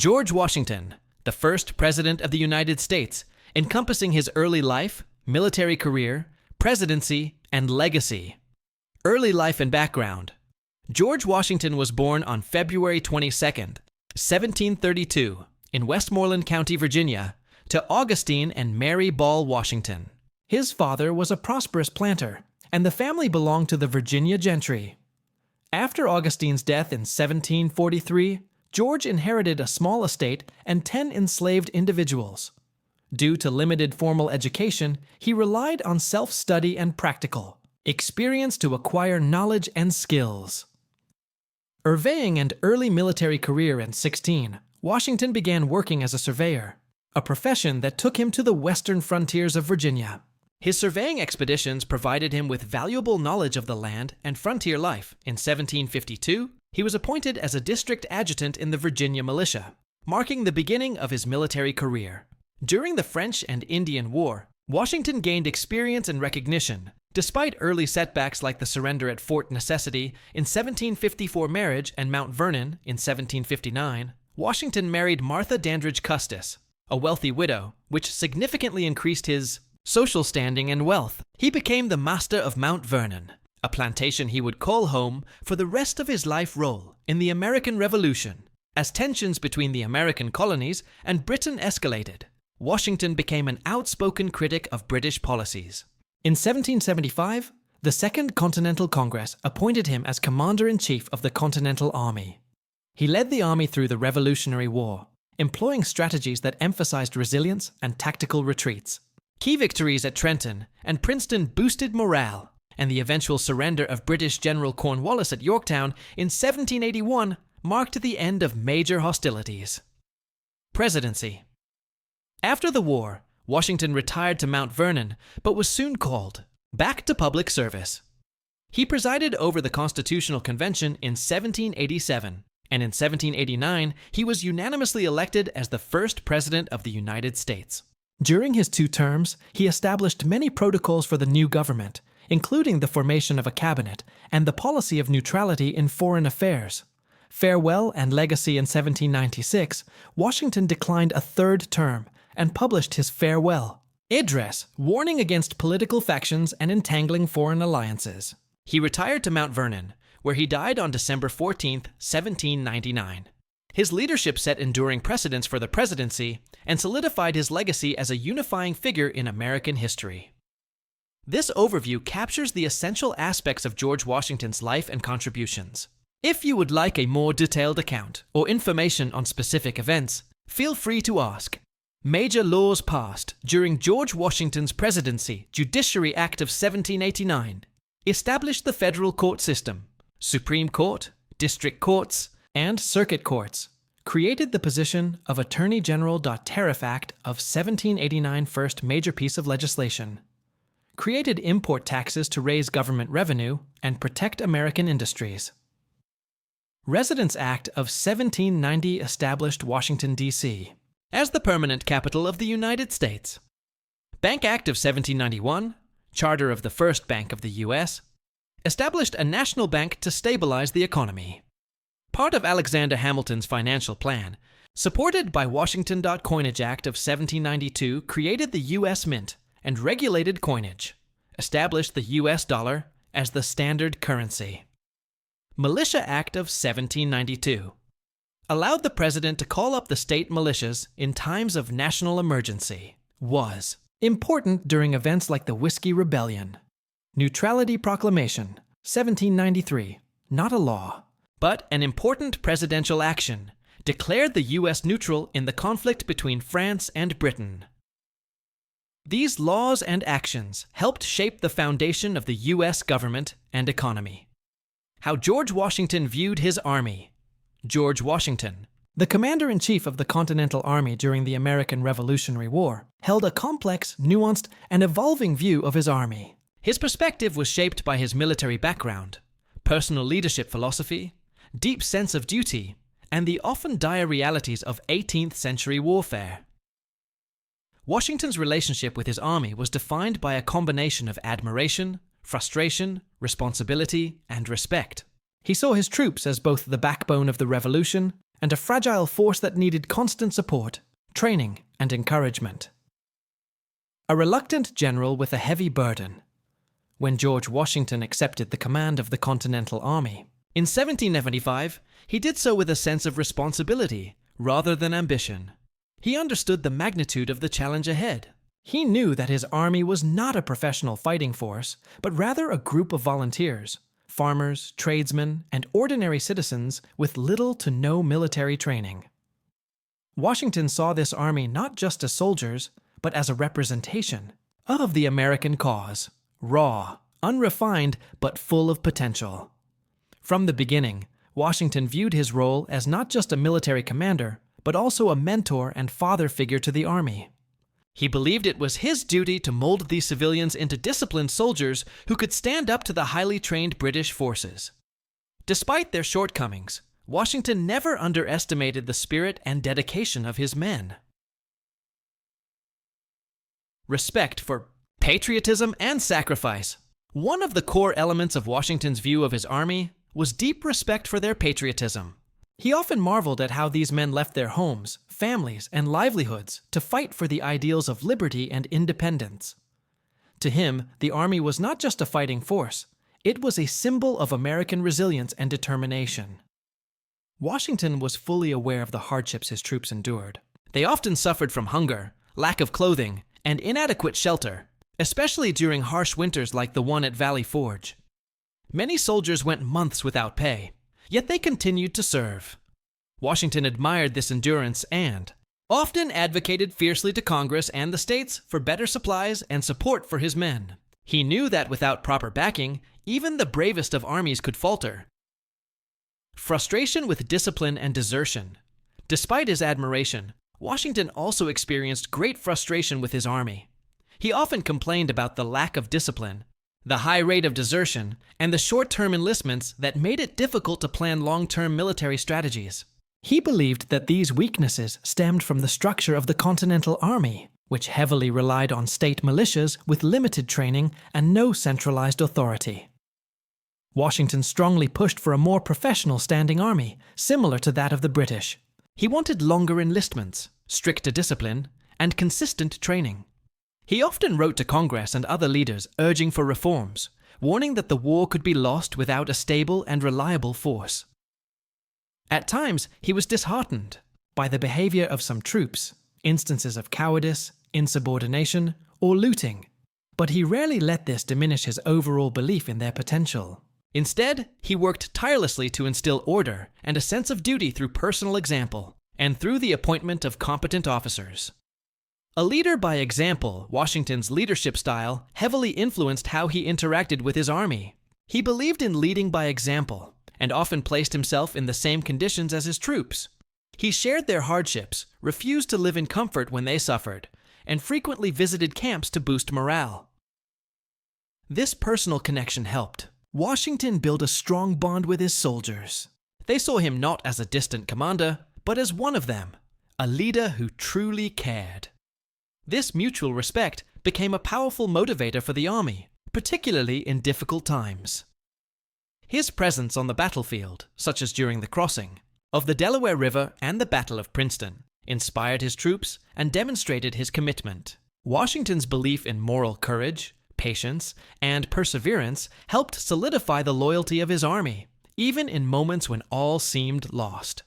George Washington, the first President of the United States, encompassing his early life, military career, presidency, and legacy. Early life and background. George Washington was born on February 22, 1732, in Westmoreland County, Virginia, to Augustine and Mary Ball Washington. His father was a prosperous planter, and the family belonged to the Virginia gentry. After Augustine's death in 1743, George inherited a small estate and 10 enslaved individuals. Due to limited formal education, he relied on self-study and practical experience to acquire knowledge and skills. Surveying and early military career in 16, Washington began working as a surveyor, a profession that took him to the western frontiers of Virginia. His surveying expeditions provided him with valuable knowledge of the land and frontier life. In 1752, he was appointed as a district adjutant in the Virginia militia, marking the beginning of his military career. During the French and Indian War, Washington gained experience and recognition. Despite early setbacks like the surrender at Fort Necessity in 1754 marriage and Mount Vernon in 1759, Washington married Martha Dandridge Custis, a wealthy widow, which significantly increased his social standing and wealth. He became the master of Mount Vernon, a plantation he would call home for the rest of his life role in the American Revolution. As tensions between the American colonies and Britain escalated, Washington became an outspoken critic of British policies. In 1775, the Second Continental Congress appointed him as Commander-in-Chief of the Continental Army. He led the army through the Revolutionary War, employing strategies that emphasized resilience and tactical retreats. Key victories at Trenton and Princeton boosted morale, and the eventual surrender of British General Cornwallis at Yorktown in 1781 marked the end of major hostilities. Presidency. After the war, Washington retired to Mount Vernon, but was soon called back to public service. He presided over the Constitutional Convention in 1787, and in 1789 he was unanimously elected as the first President of the United States. During his 2 terms, he established many protocols for the new government, including the formation of a cabinet and the policy of neutrality in foreign affairs. Farewell and legacy in 1796, Washington declined a 3rd term and published his farewell address, warning against political factions and entangling foreign alliances. He retired to Mount Vernon, where he died on December 14, 1799. His leadership set enduring precedents for the presidency and solidified his legacy as a unifying figure in American history. This overview captures the essential aspects of George Washington's life and contributions. If you would like a more detailed account or information on specific events, feel free to ask. Major laws passed during George Washington's presidency. Judiciary Act of 1789 established the federal court system. Supreme Court, district courts, and circuit courts created the position of Attorney General. Tariff Act of 1789, first major piece of legislation, created import taxes to raise government revenue and protect American industries. Residence Act of 1790 established Washington, D.C. as the permanent capital of the United States. Bank Act of 1791, charter of the first bank of the U.S., established a national bank to stabilize the economy. Part of Alexander Hamilton's financial plan, supported by Washington. Coinage Act of 1792 created the U.S. Mint and regulated coinage, established the U.S. dollar as the standard currency. Militia Act of 1792 allowed the president to call up the state militias in times of national emergency. Was important during events like the Whiskey Rebellion. Neutrality Proclamation, 1793, not a law, but an important presidential action, declared the U.S. neutral in the conflict between France and Britain. These laws and actions helped shape the foundation of the U.S. government and economy. How George Washington viewed his army. George Washington, the commander-in-chief of the Continental Army during the American Revolutionary War, held a complex, nuanced, and evolving view of his army. His perspective was shaped by his military background, personal leadership philosophy, deep sense of duty, and the often dire realities of 18th century warfare. Washington's relationship with his army was defined by a combination of admiration, frustration, responsibility, and respect. He saw his troops as both the backbone of the revolution and a fragile force that needed constant support, training, and encouragement. A reluctant general with a heavy burden. When George Washington accepted the command of the Continental Army in 1775, he did so with a sense of responsibility rather than ambition. He understood the magnitude of the challenge ahead. He knew that his army was not a professional fighting force, but rather a group of volunteers, farmers, tradesmen, and ordinary citizens with little to no military training. Washington saw this army not just as soldiers, but as a representation of the American cause, raw, unrefined, but full of potential. From the beginning, Washington viewed his role as not just a military commander, but also a mentor and father figure to the army. He believed it was his duty to mold these civilians into disciplined soldiers who could stand up to the highly trained British forces. Despite their shortcomings, Washington never underestimated the spirit and dedication of his men. Respect for patriotism and sacrifice. One of the core elements of Washington's view of his army was deep respect for their patriotism. He often marveled at how these men left their homes, families, and livelihoods to fight for the ideals of liberty and independence. To him, the army was not just a fighting force, it was a symbol of American resilience and determination. Washington was fully aware of the hardships his troops endured. They often suffered from hunger, lack of clothing, and inadequate shelter, especially during harsh winters like the one at Valley Forge. Many soldiers went months without pay, yet they continued to serve. Washington admired this endurance and often advocated fiercely to Congress and the states for better supplies and support for his men. He knew that without proper backing, even the bravest of armies could falter. Frustration with discipline and desertion. Despite his admiration, Washington also experienced great frustration with his army. He often complained about the lack of discipline, the high rate of desertion, and the short-term enlistments that made it difficult to plan long-term military strategies. He believed that these weaknesses stemmed from the structure of the Continental Army, which heavily relied on state militias with limited training and no centralized authority. Washington strongly pushed for a more professional standing army, similar to that of the British. He wanted longer enlistments, stricter discipline, and consistent training. He often wrote to Congress and other leaders urging for reforms, warning that the war could be lost without a stable and reliable force. At times, he was disheartened by the behavior of some troops, instances of cowardice, insubordination, or looting, but he rarely let this diminish his overall belief in their potential. Instead, he worked tirelessly to instill order and a sense of duty through personal example and through the appointment of competent officers. A leader by example, Washington's leadership style heavily influenced how he interacted with his army. He believed in leading by example and often placed himself in the same conditions as his troops. He shared their hardships, refused to live in comfort when they suffered, and frequently visited camps to boost morale. This personal connection helped Washington build a strong bond with his soldiers. They saw him not as a distant commander, but as one of them, a leader who truly cared. This mutual respect became a powerful motivator for the army, particularly in difficult times. His presence on the battlefield, such as during the crossing of the Delaware River and the Battle of Princeton, inspired his troops and demonstrated his commitment. Washington's belief in moral courage, patience, and perseverance helped solidify the loyalty of his army, even in moments when all seemed lost.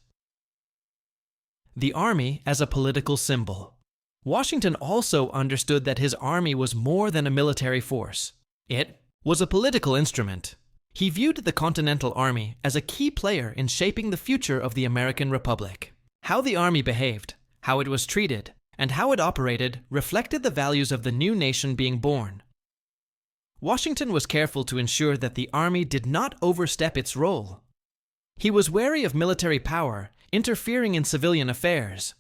The army as a political symbol. Washington also understood that his army was more than a military force. It was a political instrument. He viewed the Continental Army as a key player in shaping the future of the American Republic. How the army behaved, how it was treated, and how it operated reflected the values of the new nation being born. Washington was careful to ensure that the army did not overstep its role. He was wary of military power interfering in civilian affairs.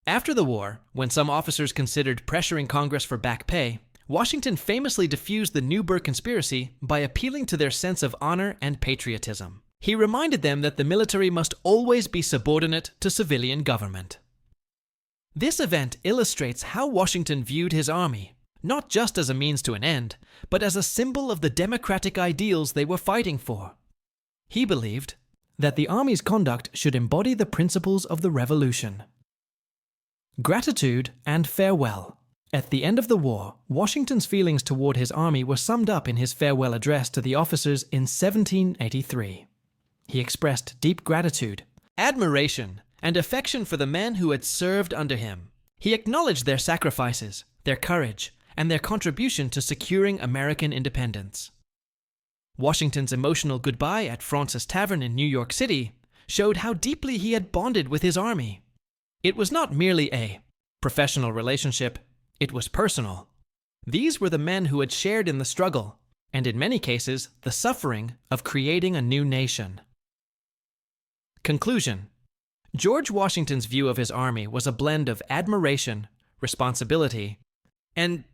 After the war, when some officers considered pressuring Congress for back pay, Washington famously diffused the Newburgh Conspiracy by appealing to their sense of honor and patriotism. He reminded them that the military must always be subordinate to civilian government. This event illustrates how Washington viewed his army, not just as a means to an end, but as a symbol of the democratic ideals they were fighting for. He believed that the Army's conduct should embody the principles of the Revolution. Gratitude and farewell. At the end of the war, Washington's feelings toward his army were summed up in his farewell address to the officers in 1783. He expressed deep gratitude, admiration, and affection for the men who had served under him. He acknowledged their sacrifices, their courage, and their contribution to securing American independence. Washington's emotional goodbye at Fraunces Tavern in New York City showed how deeply he had bonded with his army. It was not merely a professional relationship, it was personal. These were the men who had shared in the struggle, and in many cases, the suffering of creating a new nation. Conclusion. George Washington's view of his army was a blend of admiration, responsibility, and